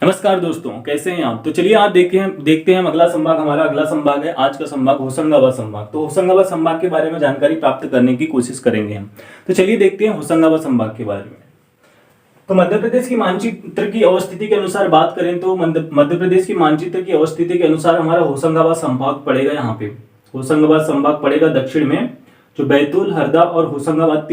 नमस्कार दोस्तों, कैसे हैं आप। तो चलिए आप देखते हैं अगला संभाग। हमारा अगला संभाग है आज का संभाग होशंगाबाद संभाग। तो होशंगाबाद संभाग के बारे में जानकारी प्राप्त करने की कोशिश करेंगे हम। तो चलिए देखते हैं होशंगाबाद संभाग के बारे में। तो मध्य प्रदेश की मानचित्र की अवस्थिति के अनुसार बात करें तो मध्य प्रदेश की मानचित्र की अवस्थिति के अनुसार हमारा होशंगाबाद संभाग पड़ेगा। यहाँ पे होशंगाबाद संभाग पड़ेगा दक्षिण में, जो बैतूल, हरदा और होशंगाबाद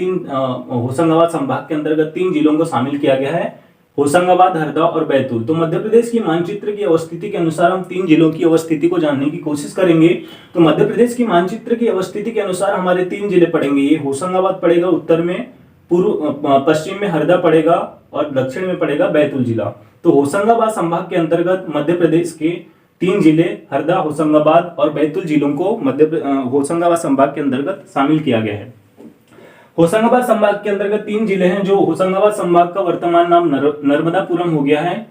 संभाग के अंतर्गत 3 जिलों को शामिल किया गया है, होशंगाबाद, हरदा और बैतूल। तो मध्य प्रदेश की मानचित्र की अवस्थिति के अनुसार हम 3 जिलों की अवस्थिति को जानने की कोशिश करेंगे। तो मध्य प्रदेश की मानचित्र की अवस्थिति के अनुसार हमारे 3 जिले पड़ेंगे। ये होशंगाबाद पड़ेगा उत्तर में, पश्चिम में हरदा पड़ेगा और दक्षिण में पड़ेगा बैतूल जिला। तो होशंगाबाद संभाग के अंतर्गत मध्य प्रदेश के 3 जिले हरदा, होशंगाबाद और बैतूल जिलों को होशंगाबाद संभाग के अंतर्गत शामिल किया गया है। होशंगाबाद संभाग के अंतर्गत 3 जिले हैं। जो होशंगाबाद संभाग का वर्तमान नाम नर्मदापुरम हो गया है।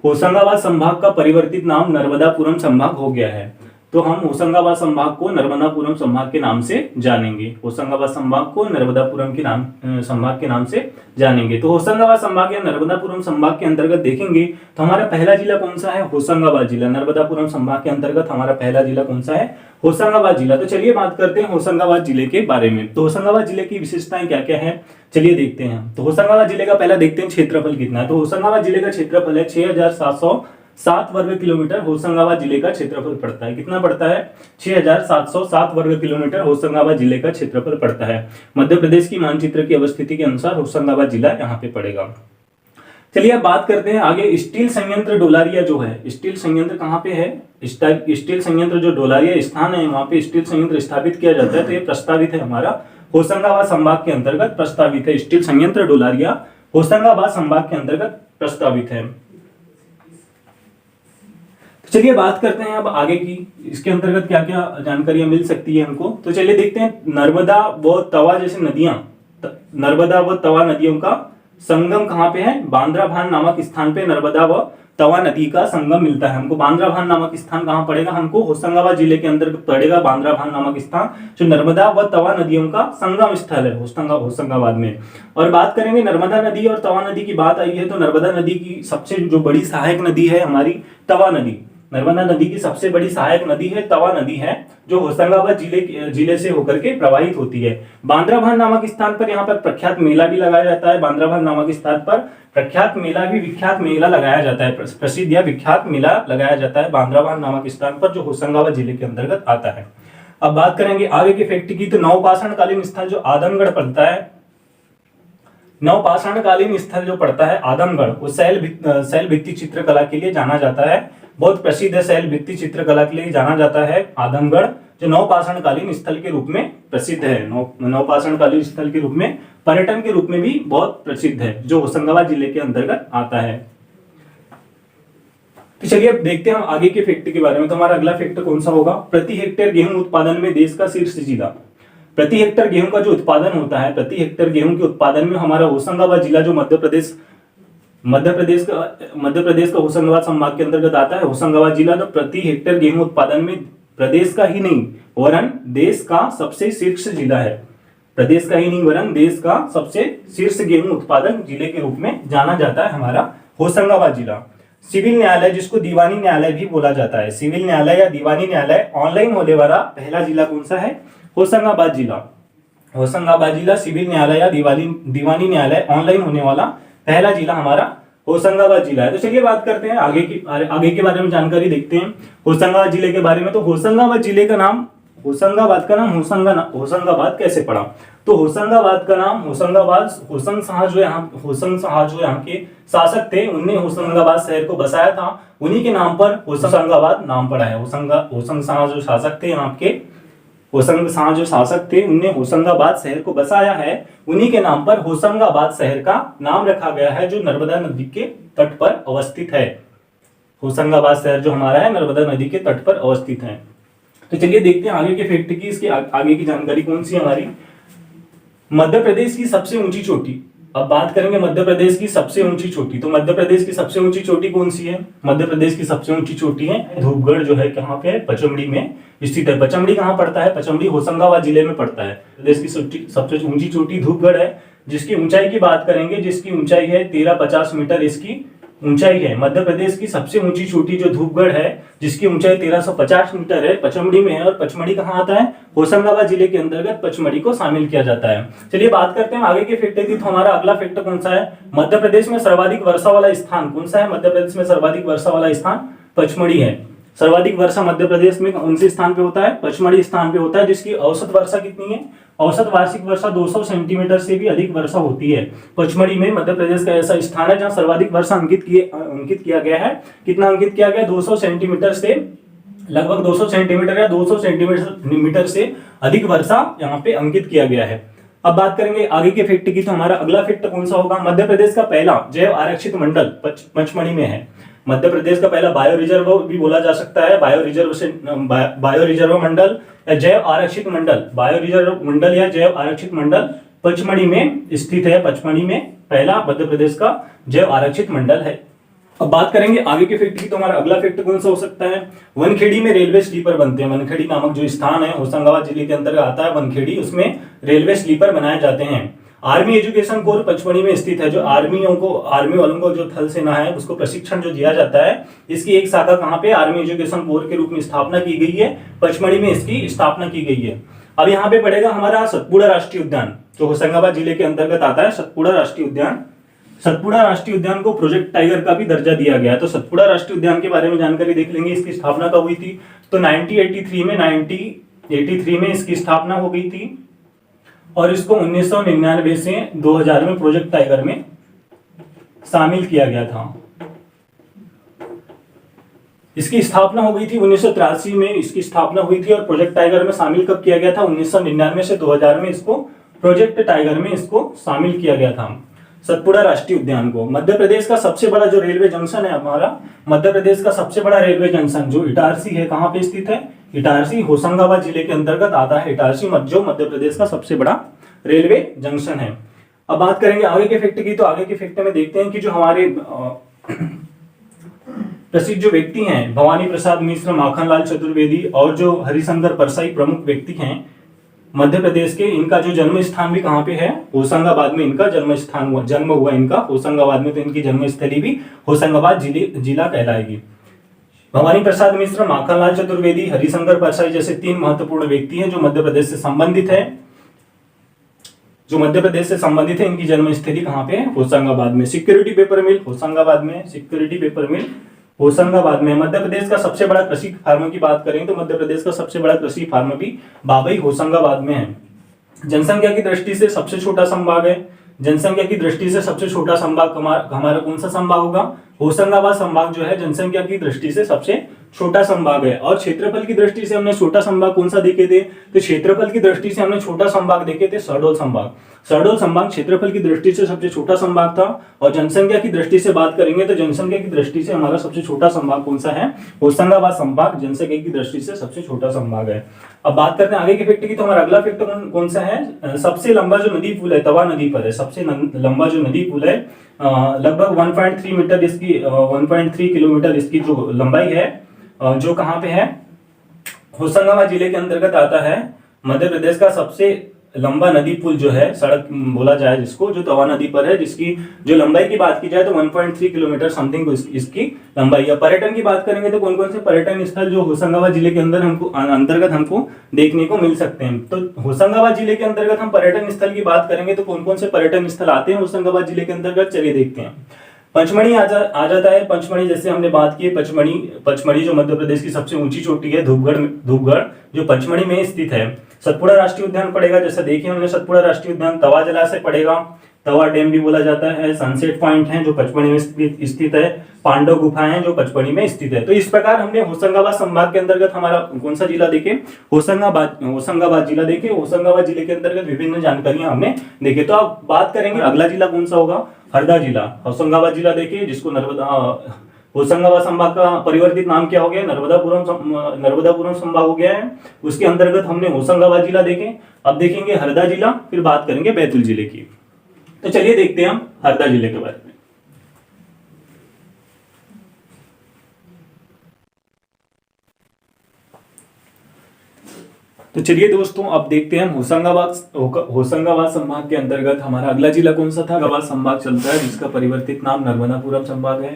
होशंगाबाद संभाग का परिवर्तित नाम नर्मदापुरम संभाग हो गया है। तो हम होशंगाबाद संभाग को नर्मदापुरम संभाग के नाम से जानेंगे। होशंगाबाद संभाग को नर्मदापुरम के संभाग के नाम से जानेंगे। तो होशंगाबाद संभाग या नर्मदापुरम संभाग के अंतर्गत देखेंगे तो हमारा पहला जिला कौन सा है? होशंगाबाद जिला। नर्मदापुरम संभाग के अंतर्गत हमारा पहला जिला कौन सा है? होशंगाबाद जिला। तो चलिए बात करते हैं होशंगाबाद जिले के बारे में। तो होशंगाबाद जिले की विशेषताएं क्या क्या है, चलिए देखते हैं। तो होशंगाबाद जिले का पहला देखते हैं क्षेत्रफल कितना है। तो होशंगाबाद जिले का क्षेत्रफल है 6707 वर्ग किलोमीटर। होशंगाबाद जिले का क्षेत्रफल पड़ता है, कितना पड़ता है? 6707 वर्ग किलोमीटर होशंगाबाद जिले का क्षेत्रफल पड़ता है। मध्य प्रदेश की मानचित्र की अवस्थिति के अनुसार होशंगाबाद जिला यहाँ पे पड़ेगा। चलिए अब बात करते हैं आगे। स्टील संयंत्र डोलारिया जो है, स्टील संयंत्र कहाँ पे है? स्टील संयंत्र जो डोलारिया स्थान है, वहां पे स्टील संयंत्र स्थापित किया जाता है। तो ये प्रस्तावित है हमारा होशंगाबाद संभाग के अंतर्गत प्रस्तावित है। स्टील संयंत्र डोलारिया होशंगाबाद संभाग के अंतर्गत प्रस्तावित है। चलिए बात करते हैं अब आगे की, इसके अंतर्गत क्या क्या जानकारियां मिल सकती है हमको। तो चलिए देखते हैं। नर्मदा व तवा जैसे नदियां, नर्मदा व तवा नदियों का संगम कहाँ पे है? बांद्राभान नामक स्थान पे नर्मदा व तवा नदी का संगम मिलता है हमको। बांद्राभान नामक स्थान कहाँ पड़ेगा हमको? होशंगाबाद जिले के अंतर्गत पड़ेगा बांद्राभान नामक स्थान, जो नर्मदा व तवा नदियों का संगम स्थल है होशंगाबाद में। और बात करेंगे नर्मदा नदी और तवा नदी की बात आई है तो नर्मदा नदी की सबसे जो बड़ी सहायक नदी है हमारी तवा नदी। नर्मदा नदी की सबसे बड़ी सहायक नदी है तवा नदी है, जो होशंगाबाद जिले से होकर के प्रवाहित होती है। बांद्राभान नामक स्थान पर यहाँ पर प्रख्यात मेला भी लगाया जाता है। बांद्राभान नामक स्थान पर विख्यात मेला लगाया जाता है। प्रसिद्ध या विख्यात मेला लगाया जाता है बांद्राभान नामक स्थान पर, जो होशंगाबाद जिले के अंतर्गत आता है। अब बात करेंगे आगे के फैक्ट की। तो नवपाषाणकालीन स्थल जो आदमगढ़ पड़ता है, नवपाषाणकालीन स्थल जो पड़ता है आदमगढ़, वो शैल भित्ति चित्रकला के लिए जाना जाता है। बहुत प्रसिद्ध है, शैल भित्ति चित्रकला के लिए जाना जाता है आदमगढ़, जो नवपाषाणकालीन स्थल के रूप में प्रसिद्ध है। नवपाषाणकालीन स्थल के रूप में, पर्यटन के रूप में भी बहुत प्रसिद्ध है, जो होशंगाबाद जिले के अंतर्गत आता है। तो चलिए अब देखते हैं हम आगे के फैक्ट के बारे में। तो हमारा अगला फैक्ट कौन सा होगा? प्रति हेक्टेयर गेहूं उत्पादन में देश का शीर्ष जिला। प्रति हेक्टेयर गेहूं का जो उत्पादन होता है, प्रति हेक्टेयर गेहूं के उत्पादन में हमारा होशंगाबाद जिला, जो मध्य प्रदेश का होशंगाबाद संभाग के अंतर्गत आता है, होशंगाबाद जिला तो प्रति हेक्टेयर गेहूं उत्पादन में प्रदेश का ही नहीं वरन देश का सबसे शीर्ष जिला है। प्रदेश का ही नहीं वरन देश का सबसे शीर्ष गेहूं उत्पादक जिले के रूप में जाना जाता है हमारा होशंगाबाद जिला। सिविल न्यायालय, जिसको दीवानी न्यायालय भी बोला जाता है, सिविल न्यायालय या दीवानी न्यायालय ऑनलाइन होने वाला पहला जिला कौन सा है? होशंगाबाद जिला। होशंगाबाद जिला सिविल न्यायालय या दीवानी न्यायालय ऑनलाइन होने वाला पहला जिला हमारा होशंगाबाद जिला है। तो चलिए बात करते हैं आगे के बारे में जानकारी देखते हैं होशंगाबाद जिले के बारे में। तो होशंगाबाद जिले का नाम, होशंगाबाद होशंगाबाद कैसे पड़ा? तो होशंगाबाद का नाम होशंग शाह जो यहाँ के शासक थे, उन्होंने होशंगाबाद शहर को बसाया था। उन्हीं के नाम पर होशंगाबाद नाम पड़ा है। होशंग शाह जो शासक थे यहाँ के, उन्होंने होशंगाबाद शहर को बसाया है। उन्हीं के नाम पर होशंगाबाद शहर का नाम रखा गया है, जो नर्मदा नदी के तट पर अवस्थित है। होशंगाबाद शहर जो हमारा है नर्मदा नदी के तट पर अवस्थित है। तो चलिए देखते हैं आगे के फैक्ट की। इसकी आगे की जानकारी कौन सी हमारी? मध्य प्रदेश की सबसे ऊंची चोटी। अब बात करेंगे मध्य प्रदेश की सबसे ऊंची चोटी। तो मध्य प्रदेश की सबसे ऊंची चोटी कौन सी है? मध्य प्रदेश की सबसे ऊंची चोटी है धूपगढ़, जो है कहाँ पे है? पचमढ़ी में स्थित है। पचमढ़ी कहाँ पड़ता है? पचमढ़ी होशंगाबाद जिले में पड़ता है। प्रदेश की सबसे ऊंची चोटी धूपगढ़ है, जिसकी ऊंचाई की बात करेंगे, जिसकी ऊंचाई है 1350 मीटर। इसकी ऊंचाई है। मध्य प्रदेश की सबसे ऊंची चोटी जो धूपगढ़ है, जिसकी ऊंचाई 1350 मीटर है, पचमढ़ी में है। और पचमढ़ी कहाँ आता है? होशंगाबाद जिले के अंतर्गत पचमढ़ी को शामिल किया जाता है। चलिए बात करते हैं आगे के फैक्ट की। तो हमारा अगला फैक्ट कौन सा है? मध्य प्रदेश में सर्वाधिक वर्षा वाला स्थान कौन सा है? मध्य प्रदेश में सर्वाधिक वर्षा वाला स्थान पचमढ़ी है। सर्वाधिक वर्षा मध्य प्रदेश में कौन से स्थान पे होता है? पचमढ़ी स्थान पे होता है, जिसकी औसत वर्षा कितनी है? औसत वार्षिक वर्षा 200 सेंटीमीटर से भी अधिक वर्षा होती है। पचमढ़ी में मध्य प्रदेश का ऐसा स्थान है जहां सर्वाधिक वर्षा अंकित किया गया है। कितना अंकित किया गया? 200 सेंटीमीटर से, लगभग 200 सेंटीमीटर या 200 सेंटीमीटर से अधिक वर्षा यहाँ पे अंकित किया गया है। अब बात करेंगे आगे के फैक्ट की। तो हमारा अगला फैक्ट कौन सा होगा? मध्य प्रदेश का पहला जैव आरक्षित मंडल पचमढ़ी में है। मध्य प्रदेश का पहला बायो रिजर्व भी बोला जा सकता है, बायो रिजर्व मंडल या जैव आरक्षित मंडल, बायो रिजर्व मंडल या जैव आरक्षित मंडल पचमढ़ी में स्थित है। पचमढ़ी में पहला मध्य प्रदेश का जैव आरक्षित मंडल है। अब बात करेंगे आगे के फैक्ट की। तो हमारा अगला फैक्ट कौन सा हो सकता है? वनखेड़ी में रेलवे स्लीपर बनते हैं। वनखेड़ी नामक जो स्थान है होशंगाबाद जिले के अंतर्गत आता है वनखेड़ी, उसमें रेलवे स्लीपर बनाए जाते हैं। आर्मी एजुकेशन कोर पचमढ़ी में स्थित है। जो आर्मी वालों को जो थल सेना है उसको प्रशिक्षण जो दिया जाता है, इसकी एक शाखा कहाँ पे? आर्मी एजुकेशन कोर के रूप में स्थापना की गई है। पचमढ़ी में इसकी स्थापना की गई है। अब यहाँ पे पड़ेगा हमारा सतपुड़ा राष्ट्रीय उद्यान, जो होशंगाबाद जिले के अंतर्गत आता है। सतपुड़ा राष्ट्रीय उद्यान, सतपुड़ा राष्ट्रीय उद्यान को प्रोजेक्ट टाइगर का भी दर्जा दिया गया है। तो सतपुड़ा राष्ट्रीय उद्यान के बारे में जानकारी देख लेंगे। इसकी स्थापना कब हुई थी? तो 1983 में इसकी स्थापना हो गई थी और इसको 1999 से 2000 में प्रोजेक्ट टाइगर में शामिल किया गया था। इसकी स्थापना हो गई थी 1983 में, इसकी स्थापना हुई थी और प्रोजेक्ट टाइगर में शामिल कब किया गया था? 1999 से 2000 में इसको प्रोजेक्ट टाइगर में इसको शामिल किया गया था। सतपुड़ा राष्ट्रीय उद्यान को मध्य प्रदेश का सबसे बड़ा जो रेलवे जंक्शन है हमारा, मध्य प्रदेश का सबसे बड़ा रेलवे जंक्शन जो इटारसी है, कहाँ पे स्थित है? इटारसी होशंगाबाद जिले के अंतर्गत आता है। इटारसी जो मध्य प्रदेश का सबसे बड़ा रेलवे जंक्शन है। अब बात करेंगे आगे के फैक्ट की। तो आगे के फैक्ट में देखते हैं कि जो हमारे प्रसिद्ध जो व्यक्ति हैं, भवानी प्रसाद मिश्र, माखनलाल चतुर्वेदी और जो हरिशंकर परसाई प्रमुख व्यक्ति हैं मध्य प्रदेश के, इनका जो जन्म स्थान भी कहाँ पे है? होशंगाबाद में इनका जन्म हुआ इनका होशंगाबाद में। तो इनकी जन्मस्थली भी होशंगाबाद जिला कहलाएगी। भवानी प्रसाद मिश्र, माखनलाल चतुर्वेदी, हरिशंकर परसाई जैसे 3 महत्वपूर्ण व्यक्ति हैं जो मध्य प्रदेश से संबंधित है। इनकी जन्मस्थली कहाँ पे है? होशंगाबाद में। सिक्योरिटी पेपर मिल होशंगाबाद में, सिक्योरिटी पेपर मिल होशंगाबाद में। मध्य प्रदेश का सबसे बड़ा कृषि फार्म की बात करें तो मध्य प्रदेश का सबसे बड़ा कृषि फार्म भी बाबई होशंगाबाद में है। जनसंख्या की दृष्टि से सबसे छोटा संभाग है। जनसंख्या की दृष्टि से सबसे छोटा संभाग हमारा कौन सा संभाग होगा? होशंगाबाद संभाग जो है जनसंख्या की दृष्टि से सबसे छोटा संभाग है। और क्षेत्रफल की दृष्टि से हमने छोटा संभाग कौन सा देखे थे? तो क्षेत्रफल की दृष्टि से हमने छोटा संभाग देखे थे शहडोल संभाग। शहडोल संभाग क्षेत्रफल की दृष्टि से सबसे छोटा संभाग था। और जनसंख्या की दृष्टि से बात करेंगे तो जनसंख्या की दृष्टि से हमारा सबसे छोटा संभाग कौन सा है? होशंगाबाद संभाग जनसंख्या की दृष्टि से सबसे छोटा संभाग है। अब बात करते हैं आगे के फैक्ट की। तो हमारा अगला फैक्ट कौन सा है? सबसे लंबा जो नदी पुल है तवा नदी पर है। सबसे लंबा जो नदी पुल है, लगभग 1.3 मीटर इसकी 1.3 किलोमीटर इसकी जो लंबाई है, जो कहाँ पे है? होशंगाबाद जिले के अंतर्गत आता है। मध्य प्रदेश का सबसे लंबा नदी पुल जो है, सड़क बोला जाए जिसको, जो तवा नदी पर है, जिसकी जो लंबाई की बात की जाए तो 1.3 किलोमीटर समथिंग इसकी लंबाई है। पर्यटन की बात करेंगे तो कौन कौन से पर्यटन स्थल जो होशंगाबाद जिले के अंतर्गत हमको देखने को मिल सकते हैं? तो होशंगाबाद जिले के अंतर्गत हम पर्यटन स्थल की बात करेंगे तो कौन कौन से पर्यटन स्थल आते हैं होशंगाबाद जिले के अंतर्गत? चलिए देखते हैं। पंचमढ़ी आ जाता है। पंचमढ़ी जैसे हमने बात की, पचमढ़ी जो मध्य प्रदेश की सबसे ऊंची चोटी है, धूपगढ़ जो पचमढ़ी में स्थित है। सतपुड़ा राष्ट्रीय उद्यान पड़ेगा, जैसा देखिए हमने सतपुड़ा राष्ट्रीय उद्यान। तवा जलाशय पड़ेगा, तवा डैम भी बोला जाता है। सनसेट पॉइंट है जो पचमढ़ी में स्थित है। पांडव गुफाएं हैं जो पचमढ़ी में स्थित है। तो इस प्रकार हमने होशंगाबाद संभाग के अंतर्गत हमारा कौन सा जिला देखे? होशंगाबाद जिला देखे। होशंगाबाद जिले के अंतर्गत विभिन्न जानकारियां हमने देखे। तो अब बात करेंगे अगला जिला कौन सा होगा? हरदा जिला। होशंगाबाद जिला देखिए, जिसको होशंगाबाद संभाग का परिवर्तित नाम क्या हो गया? नर्मदापुरम संभाग हो गया है। उसके अंतर्गत हमने होशंगाबाद जिला देखे। अब देखेंगे हरदा जिला, फिर बात करेंगे बैतूल जिले की। तो चलिए देखते हैं हम हरदा जिले के बारे में। तो चलिए दोस्तों, अब देखते हैं हम होशंगाबाद संभाग के अंतर्गत हमारा अगला जिला कौन सा था। होशंगाबाद संभाग चलता है जिसका परिवर्तित नाम नर्मदापुरम संभाग है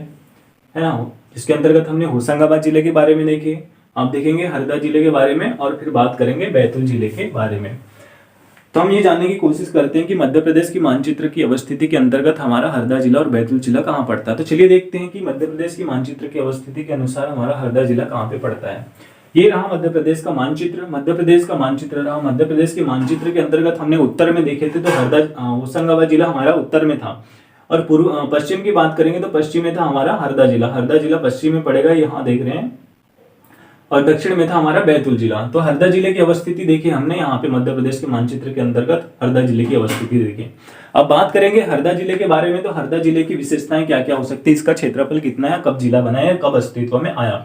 ना। जिसके अंतर्गत हमने होशंगाबाद जिले के बारे में देखे, आप देखेंगे हरदा जिले के बारे में और फिर बात करेंगे बैतूल जिले के बारे में। तो हम ये जानने की कोशिश करते हैं कि मध्य प्रदेश की मानचित्र की अवस्थिति के अंतर्गत हमारा हरदा जिला और बैतूल जिला कहाँ पड़ता है। तो चलिए देखते हैं कि मध्य प्रदेश की मानचित्र की अवस्थिति के अनुसार हमारा हरदा जिला कहाँ पे पड़ता है। ये रहा मध्य प्रदेश का मानचित्र, मध्य प्रदेश का मानचित्र रहा। मध्य प्रदेश के मानचित्र के अंतर्गत हमने उत्तर में देखे थे तो होशंगाबाद जिला हमारा उत्तर में था, और पश्चिम की बात करेंगे तो पश्चिम में था हमारा हरदा जिला। हरदा जिला पश्चिम में पड़ेगा, यहाँ देख रहे हैं, और दक्षिण में था हमारा बैतूल जिला। तो हरदा जिले की अवस्थिति देखी हमने यहाँ पे मध्य प्रदेश के मानचित्र के अंतर्गत हरदा जिले की अवस्थिति देखी। अब बात करेंगे हरदा जिले के बारे में। तो हरदा जिले की विशेषताएं क्या क्या हो सकती है, इसका क्षेत्रफल कितना है, कब जिला बना है, कब अस्तित्व में आया।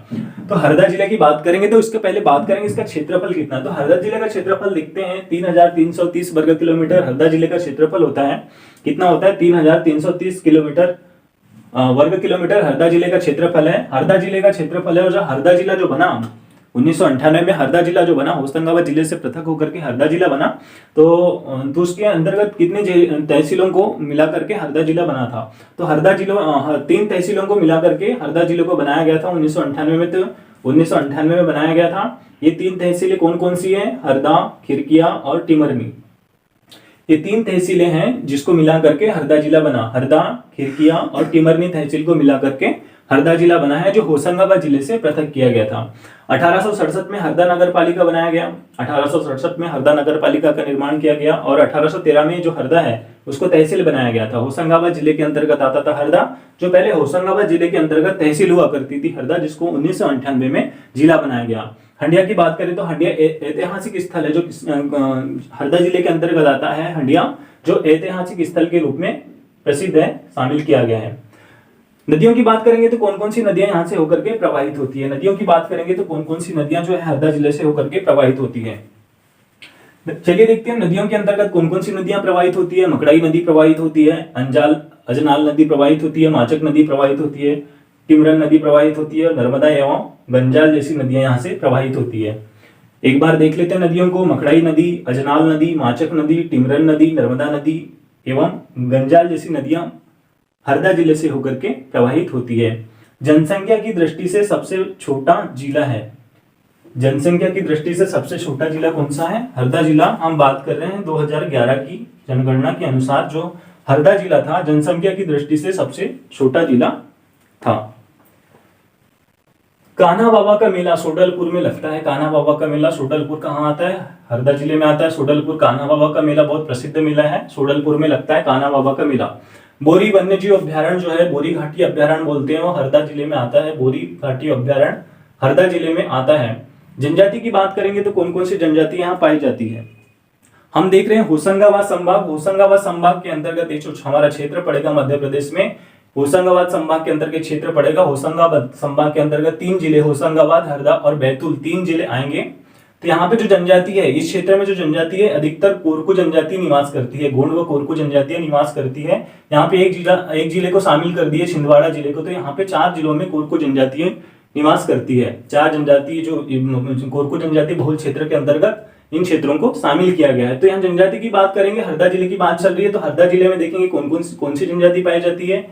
तो हरदा जिले की बात करेंगे तो इसके पहले बात करेंगे इसका क्षेत्रफल कितना है। तो हरदा जिले का क्षेत्रफल लिखते हैं 3330 वर्ग किलोमीटर हरदा जिले का क्षेत्रफल होता है। कितना होता है, 3330 किलोमीटर वर्ग किलोमीटर हरदा जिले का क्षेत्रफल है। हरदा जिले का क्षेत्रफल है, और जो हरदा जिला जो बना 1998 में, हरदा जिला जो बना होशंगाबाद जिले से पृथक होकर के हरदा जिला बना, तो उसके अंतर्गत कितने तहसीलों को मिला करके हरदा जिला बना था। तो हरदा जिलों 3 तहसीलों को मिला करके हरदा जिले को बनाया गया था 1998 में। तो 1998 में बनाया गया था। ये 3 तहसीलें कौन कौन सी है, हरदा, खिरकिया और टिमरनी। ये 3 तहसीलें हैं जिसको मिला करके हरदा जिला बना। हरदा, खिरकिया और टिमरनी तहसील को मिला करके हरदा जिला बना है, जो होशंगाबाद जिले से पृथक किया गया था। 1867 में हरदा नगर पालिका बनाया गया। 1867 में हरदा नगर पालिका का निर्माण किया गया, और 1813 में जो हरदा है उसको तहसील बनाया गया था। होशंगाबाद जिले के अंतर्गत आता था हरदा, जो पहले होशंगाबाद जिले के अंतर्गत तहसील हुआ करती थी हरदा, जिसको 1998 में जिला बनाया गया। हंडिया की बात करें तो हंडिया ऐतिहासिक स्थल है जो हरदा जिले के अंतर्गत आता है। हंडिया जो ऐतिहासिक स्थल के रूप में प्रसिद्ध है, शामिल किया गया है। नदियों की बात करेंगे तो कौन कौन सी नदियां यहाँ से होकर के प्रवाहित होती है। नदियों की बात करेंगे तो कौन कौन सी नदियां जो है हरदा जिले से होकर के प्रवाहित होती है। चलिए देखते हैं नदियों के अंतर्गत कौन कौन सी नदियां प्रवाहित होती है। मकड़ाई नदी प्रवाहित होती है, अजनाल नदी प्रवाहित होती है, माचक नदी प्रवाहित होती है, टिमरन नदी प्रवाहित होती है, नर्मदा एवं गंजाल जैसी नदियां यहाँ से प्रवाहित होती है। एक बार देख लेते हैं नदियों को। मकड़ाई नदी, अजनाल नदी, माचक नदी, टिमरन नदी, नर्मदा नदी एवं गंजाल जैसी नदियां हरदा जिले से होकर के प्रवाहित होती है। जनसंख्या की दृष्टि से सबसे छोटा जिला है। जनसंख्या की दृष्टि से सबसे छोटा जिला कौन सा है, हरदा जिला। हम बात कर रहे हैं 2011 की जनगणना के अनुसार जो हरदा जिला था जनसंख्या की दृष्टि से सबसे छोटा जिला था। कान्हा बाबा का मेला सोडलपुर में लगता है। कान्हा बाबा का मेला सोडलपुर कहाँ आता है, हरदा जिले में आता है। सोडलपुर कान्हा बाबा का मेला बहुत प्रसिद्ध मेला है, सोडलपुर में लगता है कान्हा बाबा का मेला। बोरी वन्यजीव अभ्यारण्य जो है, बोरी घाटी अभ्यारण्य बोलते हैं, वो हरदा जिले में आता है। बोरी घाटी अभ्यारण्य हरदा जिले में आता है। जनजाति की बात करेंगे तो कौन कौन सी जनजाति यहाँ पाई जाती है। हम देख रहे हैं होशंगाबाद संभाग। होशंगाबाद संभाग के अंतर्गत जो हमारा क्षेत्र पड़ेगा मध्य प्रदेश में, होशंगाबाद संभाग के अंतर्गत क्षेत्र पड़ेगा। होशंगाबाद संभाग के अंतर्गत 3 जिले, होशंगाबाद, हरदा और बैतूल, 3 जिले आएंगे। तो यहाँ पे जो जनजाति है, इस क्षेत्र में जो जनजाति है अधिकतर कोरकू जनजाति निवास करती है। गोंड व कोरकू जनजातियां निवास करती है। यहाँ पे एक जिले को शामिल कर दिए, छिंदवाड़ा जिले को। तो यहाँ पे 4 जिलों में कोरकू जनजातियां निवास करती है। 4 जनजाति जो कोरकू जनजाति बहुल क्षेत्र के अंतर्गत इन क्षेत्रों को शामिल किया गया है। तो यहाँ जनजाति की बात करेंगे, हरदा जिले की बात चल रही है, तो हरदा जिले में देखेंगे कौन सी जनजाति पाई जाती है।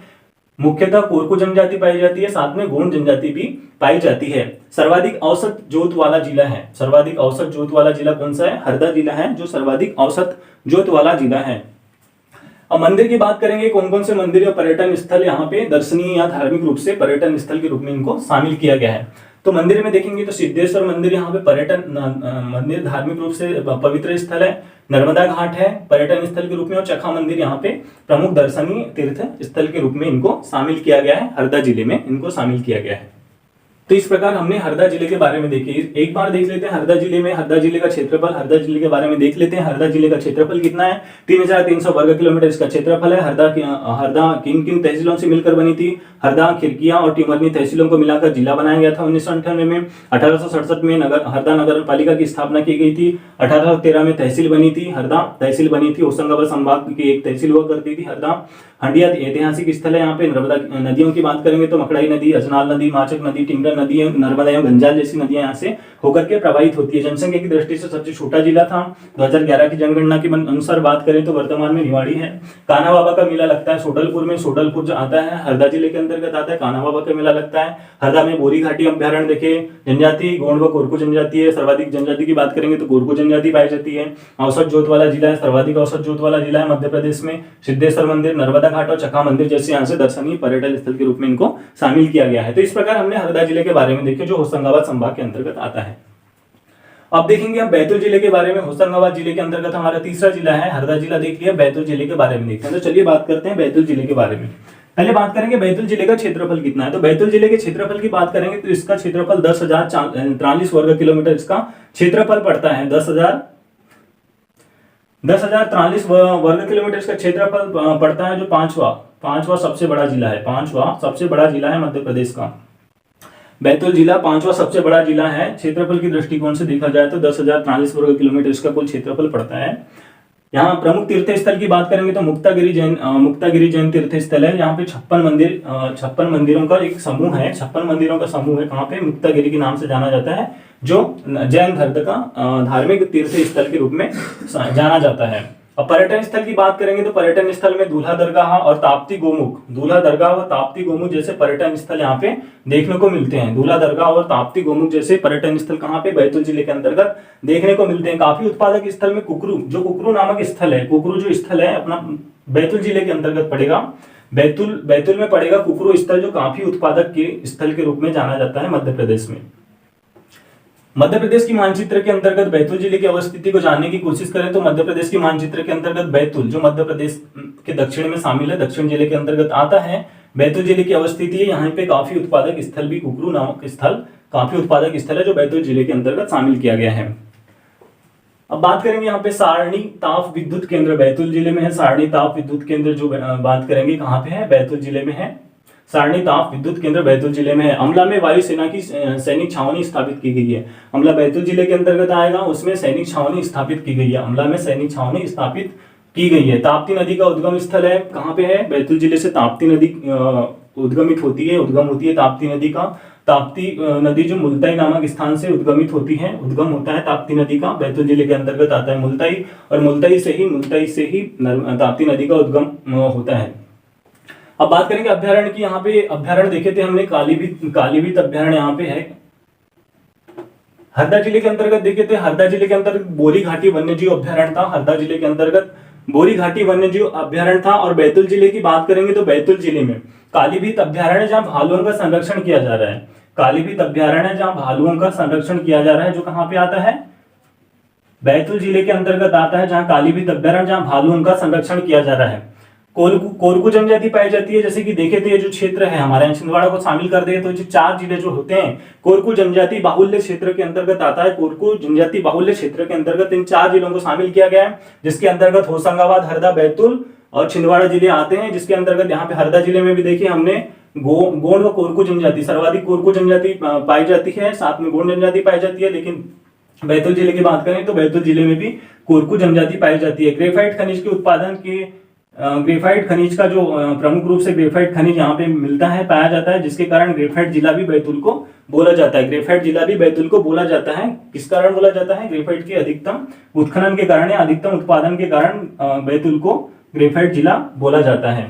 मुख्यतः कोरकू जनजाति पाई जाती है, साथ में गोंड जनजाति भी पाई जाती है। सर्वाधिक औसत जोत वाला जिला है। सर्वाधिक औसत जोत वाला जिला कौन सा है, हरदा जिला है, जो सर्वाधिक औसत जोत वाला जिला है। अब मंदिर की बात करेंगे, कौन कौन से मंदिर या पर्यटन स्थल यहाँ पे दर्शनीय या धार्मिक रूप से पर्यटन स्थल के रूप में इनको शामिल किया गया है। तो मंदिर में देखेंगे तो सिद्धेश्वर मंदिर यहाँ पे पर्यटन मंदिर धार्मिक रूप से पवित्र स्थल है। नर्मदा घाट है पर्यटन स्थल के रूप में, और चखा मंदिर यहाँ पे प्रमुख दर्शनीय तीर्थ स्थल के रूप में इनको शामिल किया गया है। हरदा जिले में इनको शामिल किया गया है। तो इस प्रकार हमने हरदा जिले के बारे में देखी। एक बार देख लेते हैं हरदा जिले में, हरदा जिले का क्षेत्रफल, हरदा जिले के बारे में देख लेते हैं। हरदा जिले का क्षेत्रफल कितना है, 3300 वर्ग किलोमीटर इसका क्षेत्रफल है। हरदा किन किन तहसीलों से मिलकर बनी थी, हरदा, खिरकिया और टिमरनी तहसीलों को मिलाकर जिला बनाया गया था 1998 में। 1867 में हरदा नगर पालिका की स्थापना की गई थी। 1813 में तहसील बनी थी, हरदा तहसील बनी थी। होशंगाबाद संभाग की एक तहसील हुआ करती थी हरदा। हंडिया ऐतिहासिक स्थल है। यहाँ पे नर्मदा नदियों की बात करेंगे तो मकड़ाई नदी, अजनाल नदी, माचक नदी, टिंगरा नदी, नर्मदा एवं गंजाल जैसी नदियां यहाँ से होकर के प्रवाहित होती है। जनसंख्या की दृष्टि से सबसे छोटा जिला था। 2011 की जनगणना के अनुसार बात करें तो वर्तमान में निवाड़ी है। कान्हा बाबा का मेला लगता है सोडलपुर में। सोडलपुर जो आता है हरदा जिले के अंतर्गत आता है। कान्हा बाबा का मेला लगता है हरदा में। बोरी घाटी अभ्यारण्य देखे, जनजाति गोंड व कोरकू जनजाति है। सर्वाधिक जनजाति की बात करेंगे तो कोरकू जनजाति पाई जाती है। औसत जोत वाला जिला है, सर्वाधिक औसत जोत वाला जिला है मध्य प्रदेश में। सिद्धेश्वर मंदिर, नर्मदा घाट और चक्का मंदिर जैसे यहाँ से दर्शनीय पर्यटन स्थल के रूप में इनको शामिल किया गया है। तो इस प्रकार हमने हरदा जिले के बारे में देखा जो होशंगाबाद संभाग के अंतर्गत आता है। अब देखेंगे हम बैतूल जिले के बारे में। होशंगाबाद जिले के अंतर्गत हमारा तीसरा जिला है, हरदा जिला देख लिया। बैतूल जिले के बारे में देखते हैं। तो चलिए बात करते हैं बैतूल जिले के बारे में। पहले बात करेंगे बैतूल जिले का क्षेत्रफल कितना है। तो बैतूल जिले के क्षेत्रफल की बात करेंगे तो इसका क्षेत्रफल 10,043 वर्ग किलोमीटर इसका क्षेत्रफल पड़ता है। 10,043 वर्ग किलोमीटर इसका क्षेत्रफल पड़ता है, जो पांचवा सबसे बड़ा जिला है। पांचवा सबसे बड़ा जिला है मध्य प्रदेश का। बैतूल जिला पांचवा सबसे बड़ा जिला है। क्षेत्रफल की दृष्टिकोण से देखा जाए तो 10,043 वर्ग किलोमीटर इसका कुल क्षेत्रफल पड़ता है। यहाँ प्रमुख तीर्थ स्थल की बात करेंगे तो मुक्तागिरी जैन तीर्थ स्थल है। यहाँ पे 56 मंदिरों का एक समूह है। 56 मंदिरों का समूह है। कहाँ पे? मुक्तागिरी के नाम से जाना जाता है, जो जैन धर्म का धार्मिक तीर्थ स्थल के रूप में जाना जाता है। अब पर्यटन स्थल की बात करेंगे तो पर्यटन स्थल में दूल्हा दरगाह और ताप्ती गोमुख जैसे पर्यटन स्थल यहाँ पे देखने को मिलते हैं। दूल्हा दरगाह और ताप्ती गोमुख जैसे पर्यटन स्थल कहाँ पे? बैतूल जिले के अंतर्गत देखने को मिलते हैं। काफी उत्पादक स्थल में कुकरू नामक स्थल है। कुकरू जो स्थल है अपना बैतूल जिले के अंतर्गत पड़ेगा। बैतूल में पड़ेगा कुकरू स्थल, जो काफी उत्पादक के स्थल के रूप में जाना जाता है मध्य प्रदेश में। मध्य प्रदेश की मानचित्र के अंतर्गत बैतूल जिले की अवस्थिति को जानने की कोशिश करें तो मध्य प्रदेश की मानचित्र के अंतर्गत बैतूल, जो मध्य प्रदेश के दक्षिण में शामिल है, दक्षिण जिले के अंतर्गत आता है। बैतूल जिले की अवस्थिति है। यहाँ पे काफी उत्पादक स्थल भी कुकरू नामक स्थल काफी उत्पादक स्थल है, जो बैतूल जिले के अंतर्गत शामिल किया गया है। अब बात करेंगे यहाँ पे सारणी ताप विद्युत केंद्र बैतूल जिले में है। सारणी ताप विद्युत केंद्र जो बात करेंगे कहाँ पे है? बैतूल जिले में है। सारणी ताप विद्युत केंद्र बैतूल जिले में है। अमला में वायुसेना की सैनिक छावनी स्थापित की गई है। अमला बैतूल जिले के अंतर्गत आएगा, उसमें सैनिक छावनी स्थापित की गई है। अमला में सैनिक छावनी स्थापित की गई है। ताप्ती नदी का उद्गम स्थल है, कहाँ पे है? बैतूल जिले से ताप्ती नदी उद्गम होती है ताप्ती नदी का। ताप्ती नदी जो मुल्ताई नामक स्थान से उद्गम होता है ताप्ती नदी का, बैतूल जिले के अंतर्गत आता है मुल्ताई, और मुल्ताई से ही ताप्ती नदी का उद्गम होता है। अब बात करेंगे अभ्यारण्य की। यहाँ पे अभ्यारण्य देखे थे हमने, कालीबीत अभ्यारण्य यहाँ पे है। हरदा जिले के अंतर्गत देखे थे, हरदा जिले के अंतर्गत बोरी घाटी वन्यजीव अभ्यारण्य था। हरदा जिले के अंतर्गत बोरी घाटी वन्यजीव अभ्यारण्य था। और बैतूल जिले की बात करेंगे तो बैतूल जिले में कालीबीत अभ्यारण्य, जहाँ भालुओं का संरक्षण किया जा रहा है। कालीबीत अभ्यारण्य जहाँ भालुओं का संरक्षण किया जा रहा है, जो कहाँ पे आता है? बैतूल जिले के अंतर्गत आता है, जहाँ कालीबीत अभ्यारण्य जहाँ भालुओं का संरक्षण किया जा रहा है। कोरकू जनजाति पाई जाती है। जैसे कि देखे थे, ये जो क्षेत्र है हमारे यहाँ छिंदवाड़ा को शामिल कर दे तो जो 4 जिले जो होते हैं कोरकू जनजाति बाहुल्य क्षेत्र के अंतर्गत आता है। कोरकू जनजाति बाहुल्य क्षेत्र के अंतर्गत इन 4 जिलों को शामिल किया गया है, जिसके अंतर्गत होशंगाबाद, हरदा, बैतूल और छिंदवाड़ा जिले आते हैं। जिसके अंतर्गत यहाँ पे हरदा जिले में भी देखिए हमने गोंड व कोरकू जनजाति, सर्वाधिक कोरकू जनजाति पाई जाती है, साथ में गोंड जनजाति पाई जाती है। लेकिन बैतूल जिले की बात करें तो बैतूल जिले में भी कोरकू जनजाति पाई जाती है। ग्रेफाइट खनिज के उत्पादन के ग्रेफाइट खनिज का जो प्रमुख रूप से ग्रेफाइट खनिज यहाँ पे मिलता है, पाया जाता है, जिसके कारण ग्रेफाइट जिला भी बैतूल को बोला जाता है। ग्रेफाइट जिला भी बैतूल को बोला जाता है। किस कारण बोला जाता है? ग्रेफाइट के अधिकतम उत्खनन के कारण या अधिकतम उत्पादन के कारण बैतूल को ग्रेफाइट जिला बोला जाता है।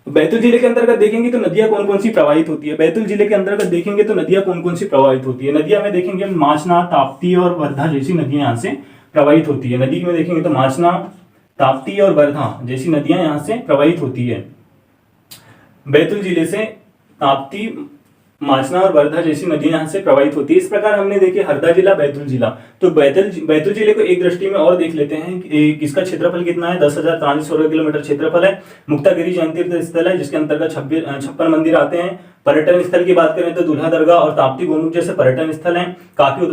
बैतूल जिले के अंतर्गत देखेंगे तो नदियां कौन कौन सी प्रवाहित होती है। बैतूल जिले के अंतर्गत देखेंगे तो नदियां कौन कौन सी प्रवाहित होती है। नदियां में देखेंगे माचना, ताप्ती और वर्धा जैसी नदियां यहाँ से प्रवाहित होती है। नदी में देखेंगे तो माचना, ताप्ती और वर्धा जैसी नदियां यहाँ से प्रवाहित होती है। बैतूल जिले से ताप्ती, माचना और वर्धा जैसी नदियां यहाँ से प्रवाहित होती है। इस प्रकार हमने देखे हरदा जिला, बैतूल जिला। तो बैतूल जिले को एक दृष्टि में और देख लेते हैं कि इसका क्षेत्रफल कितना है, 10,440 वर्ग किलोमीटर क्षेत्रफल है। मुक्तागिरी जैन तीर्थ स्थल है जिसके अंतर्गत 56 मंदिर आते हैं। पर्यटन स्थल की बात करें तो दूल्हा दरगाह और ताप्ती गोमुख जैसे पर्यटन स्थल हैं। काफी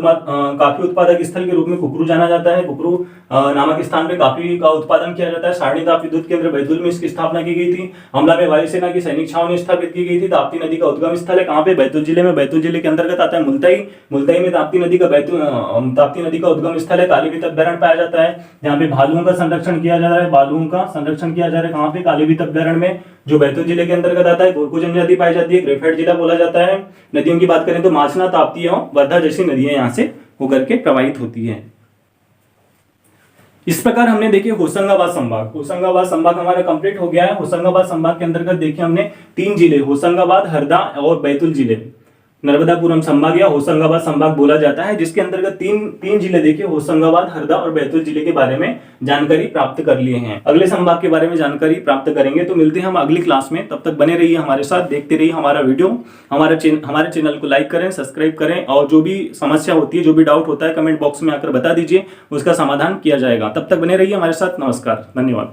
उत्पादक स्थल के रूप में कुकरू जाना जाता है। कुकरू नामक स्थान पे काफी का उत्पादन किया जाता है। सारणी ताप विद्युत केंद्र बैतूल में इसकी स्थापना की गई थी। अमला में वायुसेना की सैनिक छावनी स्थापित की गई थी। ताप्ती नदी का उद्गम स्थल है कहाँ पे, बैतूल जिले में। बैतूल जिले के अंतर्गत आता है मुल्ताई में ताप्ती नदी का उद्गम स्थल है। कालीवीत अभ्यारण्य पाया जाता है जहाँ पे भालुओं का संरक्षण किया जा रहा है। कहाँ पे, कालीवीत अभ्यारण्य में, जो बैतूल जिले के अंतर्गत आता है। गोरकू जनजाति पाई जाती है, ग्रेफाइट जिला बोला जाता है। नदियों की बात करें तो माचना, ताप्ती और वर्धा जैसी नदियां यहाँ से होकर के प्रवाहित होती है। इस प्रकार हमने देखिए होशंगाबाद संभाग हमारा कंप्लीट हो गया है। होशंगाबाद संभाग के अंतर्गत देखिए हमने 3 जिले, होशंगाबाद, हरदा और बैतूल जिले, नर्मदापुरम संभाग या होशंगाबाद संभाग बोला जाता है, जिसके अंतर्गत तीन जिले देखिए होशंगाबाद, हरदा और बैतूल जिले के बारे में जानकारी प्राप्त कर लिए हैं। अगले संभाग के बारे में जानकारी प्राप्त करेंगे। तो मिलते हैं हम अगली क्लास में, तब तक बने रहिए हमारे साथ, देखते रहिए हमारा वीडियो। हमारे चैनल को लाइक करें, सब्सक्राइब करें और जो भी समस्या होती है, जो भी डाउट होता है, कमेंट बॉक्स में आकर बता दीजिए, उसका समाधान किया जाएगा। तब तक बने रहिए हमारे साथ। नमस्कार, धन्यवाद।